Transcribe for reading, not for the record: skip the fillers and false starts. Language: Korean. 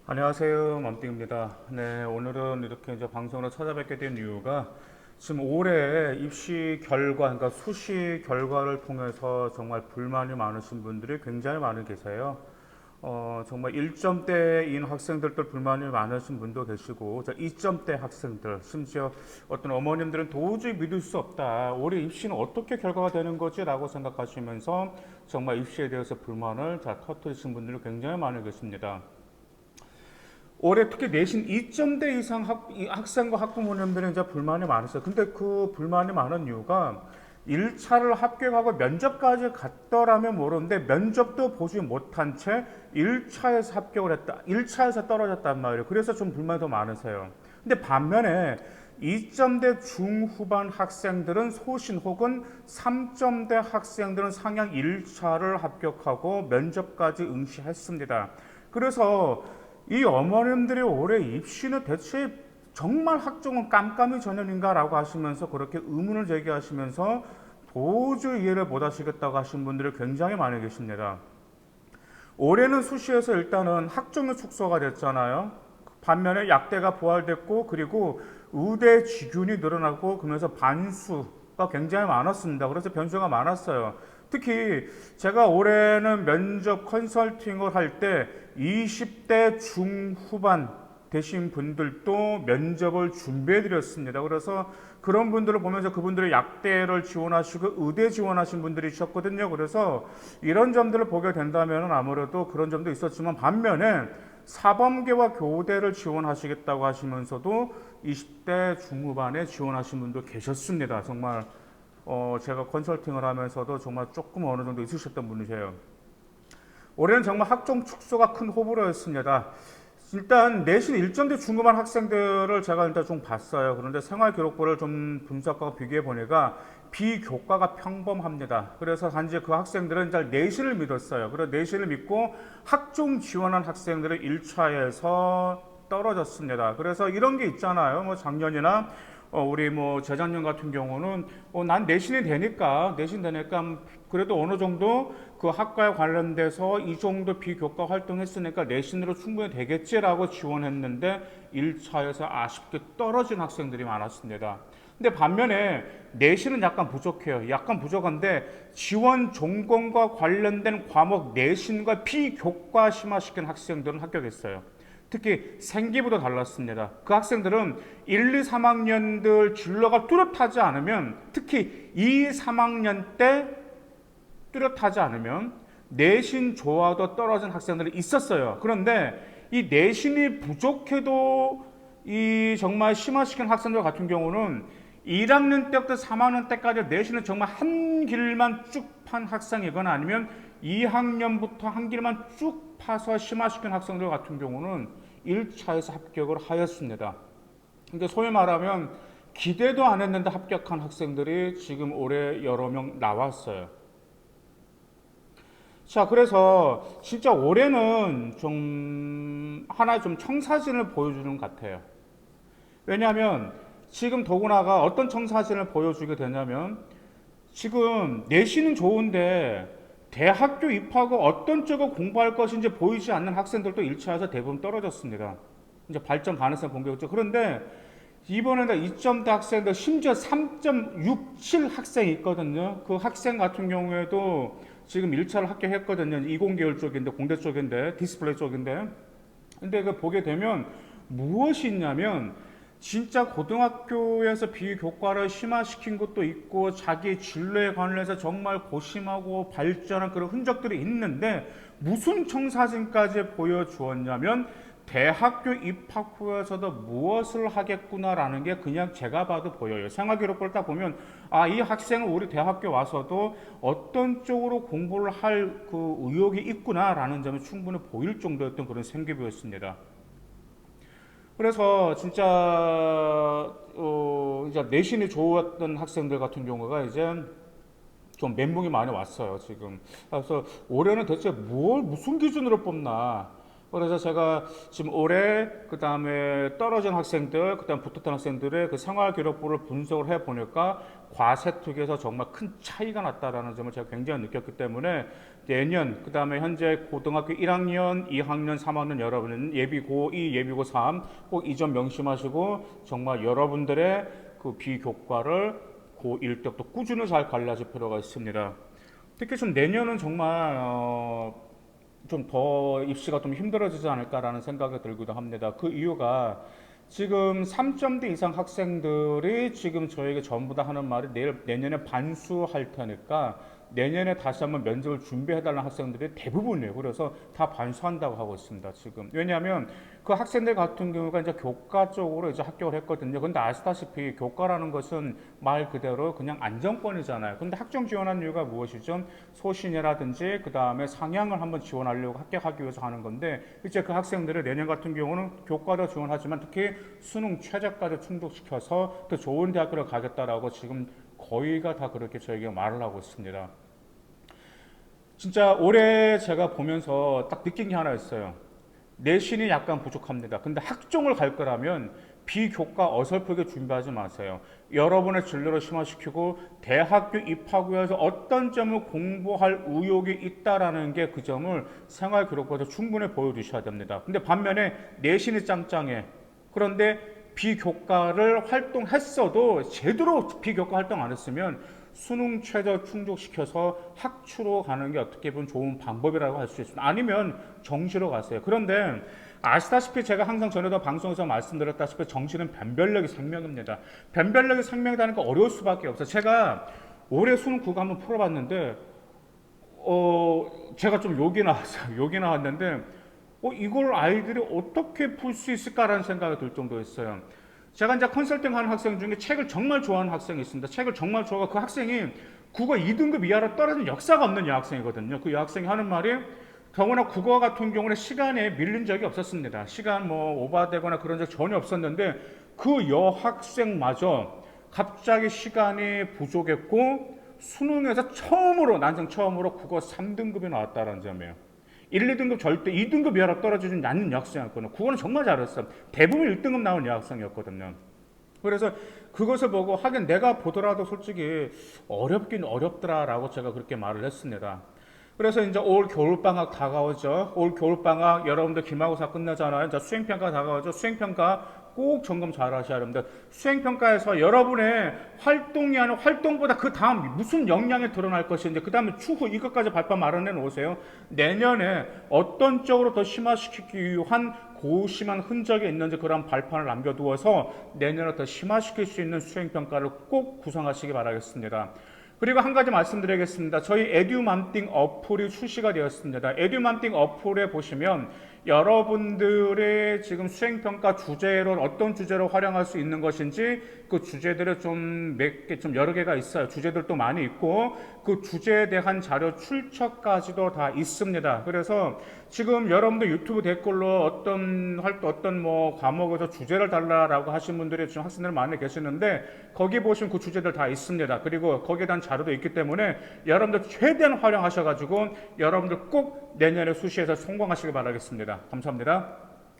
안녕하세요, 맘띵입니다. 네, 오늘은 이렇게 이제 방송으로 찾아뵙게 된 이유가 지금 올해 입시 결과, 그러니까 수시 결과를 통해서 정말 불만이 많으신 분들이 굉장히 많이 계세요. 정말 1점대인 학생들도 불만이 많으신 분도 계시고, 2점대 학생들, 심지어 어떤 어머님들은 도저히 믿을 수 없다. 올해 입시는 어떻게 결과가 되는 거지? 라고 생각하시면서 정말 입시에 대해서 불만을 잘 터뜨리신 분들이 굉장히 많이 계십니다. 올해 특히 내신 2점대 이상 학생과 학부모님들이 이제 불만이 많으세요. 근데 그 불만이 많은 이유가 1차를 합격하고 면접까지 갔더라면 모르는데 면접도 보지 못한 채 1차에서 합격을 했다. 1차에서 떨어졌단 말이에요. 그래서 좀 불만이 더 많으세요. 근데 반면에 2점대 중후반 학생들은 소신 혹은 3점대 학생들은 상향 1차를 합격하고 면접까지 응시했습니다. 그래서 이 어머님들이 올해 입시는 대체 정말 학종은 깜깜이 전염인가라고 하시면서 그렇게 의문을 제기하시면서 도저히 이해를 못 하시겠다고 하신 분들이 굉장히 많이 계십니다. 올해는 수시에서 일단은 학종이 축소가 됐잖아요. 반면에 약대가 부활됐고 그리고 의대 직윤이 늘어나고 그러면서 반수가 굉장히 많았습니다. 그래서 변수가 많았어요. 특히 제가 올해는 면접 컨설팅을 할 때 20대 중후반 되신 분들도 면접을 준비해 드렸습니다. 그래서 그런 분들을 보면서 그분들의 약대를 지원하시고 의대 지원하신 분들이 있었거든요. 그래서 이런 점들을 보게 된다면 아무래도 그런 점도 있었지만 반면에 사범계와 교대를 지원하시겠다고 하시면서도 20대 중후반에 지원하신 분도 계셨습니다. 정말 제가 컨설팅을 하면서도 정말 조금 어느 정도 있으셨던 분이세요. 올해는 정말 학종 축소가 큰 호불호였습니다. 일단 내신 1점대 중급한 학생들을 제가 일단 좀 봤어요. 그런데 생활기록부를 좀 분석하고 비교해 보니까 비교과가 평범합니다. 그래서 단지 그 학생들은 잘 내신을 믿었어요. 그래서 내신을 믿고 학종 지원한 학생들은 1차에서 떨어졌습니다. 그래서 이런 게 있잖아요. 뭐 작년이나 우리 뭐 재작년 같은 경우는 난 내신 되니까 그래도 어느 정도 그 학과에 관련돼서 이 정도 비교과 활동했으니까 내신으로 충분히 되겠지라고 지원했는데 1차에서 아쉽게 떨어진 학생들이 많았습니다. 근데 반면에 내신은 약간 부족해요. 약간 부족한데 지원 전공과 관련된 과목 내신과 비교과 심화시킨 학생들은 합격했어요. 특히 생기부도 달랐습니다. 그 학생들은 1, 2, 3학년들 진로가 뚜렷하지 않으면 특히 2, 3학년 때 뚜렷하지 않으면 내신 좋아도 떨어진 학생들이 있었어요. 그런데 이 내신이 부족해도 이 정말 심화시킨 학생들 같은 경우는 1학년 때부터 3학년 때까지 내신은 정말 한 길만 쭉 판 학생이거나 아니면 2학년부터 한 길만 쭉 파서 심화시킨 학생들 같은 경우는 1차에서 합격을 하였습니다. 그러니까 소위 말하면 기대도 안 했는데 합격한 학생들이 지금 올해 여러 명 나왔어요. 자, 그래서 진짜 올해는 좀 하나 좀 청사진을 보여주는 것 같아요. 왜냐하면 지금 더구나가 어떤 청사진을 보여주게 되냐면 지금 내신은 좋은데 대학교 입학하고 어떤 쪽을 공부할 것인지 보이지 않는 학생들도 1차에서 대부분 떨어졌습니다. 이제 발전 가능성 본격적으로. 그런데 이번에는 2점대 학생들 심지어 3.67 학생이 있거든요. 그 학생 같은 경우에도 지금 1차를 합격했거든요. 이공계열 쪽인데 공대 쪽인데 디스플레이 쪽인데. 근데 그 보게 되면 무엇이 있냐면 진짜 고등학교에서 비교과를 심화시킨 것도 있고 자기 진로에 관련해서 정말 고심하고 발전한 그런 흔적들이 있는데 무슨 청사진까지 보여주었냐면 대학교 입학 후에서도 무엇을 하겠구나라는 게 그냥 제가 봐도 보여요. 생활기록부를 딱 보면 이 학생은 우리 대학교 와서도 어떤 쪽으로 공부를 할 그 의욕이 있구나라는 점이 충분히 보일 정도였던 그런 생기부였습니다. 그래서 진짜 이제 내신이 좋았던 학생들 같은 경우가 이제 좀 멘붕이 많이 왔어요 지금. 그래서 올해는 대체 무슨 기준으로 뽑나? 그래서 제가 지금 올해 그다음에 떨어진 학생들, 그다음 붙었던 학생들의 그 생활 기록부를 분석을 해 보니까 과세특위에서 정말 큰 차이가 났다라는 점을 제가 굉장히 느꼈기 때문에 내년 그다음에 현재 고등학교 1학년, 2학년, 3학년 여러분은 예비 고2, 예비 고3 꼭 이 점 명심하시고 정말 여러분들의 그 비교과를 고1 때부터 꾸준히 잘 관리하실 필요가 있습니다. 특히 좀 내년은 정말 좀 더 입시가 좀 힘들어지지 않을까라는 생각이 들기도 합니다. 그 이유가 지금 3점대 이상 학생들이 지금 저에게 전부 다 하는 말이 내년에 반수할 테니까 내년에 다시 한번 면접을 준비해달라는 학생들이 대부분이에요. 그래서 다 반수한다고 하고 있습니다. 지금 왜냐하면 그 학생들 같은 경우가 이제 교과 쪽으로 이제 합격을 했거든요. 근데 아시다시피 교과라는 것은 말 그대로 그냥 안정권이잖아요. 근데 학종 지원한 이유가 무엇이죠? 소신이라든지 그 다음에 상향을 한번 지원하려고 합격하기 위해서 하는 건데 이제 그 학생들을 내년 같은 경우는 교과도 지원하지만 특히 수능 최저까지 충족시켜서 더 좋은 대학교를 가겠다라고 지금 거의가 다 그렇게 저에게 말을 하고 있습니다. 진짜 올해 제가 보면서 딱 느낀 게 하나 있어요. 내신이 약간 부족합니다. 근데 학종을 갈 거라면 비교과 어설프게 준비하지 마세요. 여러분의 진로를 심화시키고 대학교 입학 후에서 어떤 점을 공부할 의욕이 있다라는 게 그 점을 생활기록부에서 충분히 보여주셔야 됩니다. 근데 반면에 내신이 짱짱해. 그런데 비교과를 활동했어도 제대로 비교과 활동 안 했으면 수능 최저 충족시켜서 학추로 가는 게 어떻게 보면 좋은 방법이라고 할 수 있습니다. 아니면 정시로 가세요. 그런데 아시다시피 제가 항상 전에도 방송에서 말씀드렸다시피 정시는 변별력이 생명입니다. 변별력이 생명이라는 거 어려울 수밖에 없어요. 제가 올해 수능 국어 한번 풀어봤는데 제가 좀 욕이 나왔어요. 욕이 나왔는데 이걸 아이들이 어떻게 풀 수 있을까라는 생각이 들 정도였어요. 제가 이제 컨설팅 하는 학생 중에 책을 정말 좋아하는 학생이 있습니다. 책을 정말 좋아하고 그 학생이 국어 2등급 이하로 떨어진 역사가 없는 여학생이거든요. 그 여학생이 하는 말이 더구나 국어 같은 경우는 시간에 밀린 적이 없었습니다. 시간 오버되거나 그런 적 전혀 없었는데 그 여학생마저 갑자기 시간이 부족했고 수능에서 난생 처음으로 국어 3등급이 나왔다는 점이에요. 1, 2등급 절대 2등급 이하로 떨어지지 않는 여학생이었거든요. 국어는 정말 잘했어요. 대부분 1등급 나온 여학생이었거든요. 그래서 그것을 보고 하긴 내가 보더라도 솔직히 어렵긴 어렵더라라고 제가 그렇게 말을 했습니다. 그래서 이제 올 겨울방학 다가오죠. 올 겨울방학 여러분들 기말고사 끝나잖아요. 이제 수행평가 다가오죠. 수행평가 꼭 점검 잘 하셔야 합니다. 수행평가에서 여러분의 활동이 아닌 활동보다 그 다음 무슨 역량이 드러날 것인지 그 다음에 추후 이것까지 발표 마련해 놓으세요. 내년에 어떤 쪽으로 더 심화시키기 위한 고심한 흔적이 있는지 그런 발판을 남겨두어서 내년에 더 심화시킬 수 있는 수행평가를 꼭 구성하시기 바라겠습니다. 그리고 한 가지 말씀드리겠습니다. 저희 에듀맘띵 어플이 출시가 되었습니다. 에듀맘띵 어플에 보시면 여러분들의 지금 수행평가 주제로 어떤 주제로 활용할 수 있는 것인지 그 주제들이 좀 여러 개가 있어요. 주제들도 많이 있고 그 주제에 대한 자료 출처까지도 다 있습니다. 그래서 지금 여러분들 유튜브 댓글로 어떤 과목에서 주제를 달라라고 하신 분들이 지금 학생들 많이 계시는데 거기 보시면 그 주제들 다 있습니다. 그리고 거기에 대한 자료도 있기 때문에 여러분들 최대한 활용하셔가지고 여러분들 꼭 내년에 수시에서 성공하시길 바라겠습니다. 감사합니다.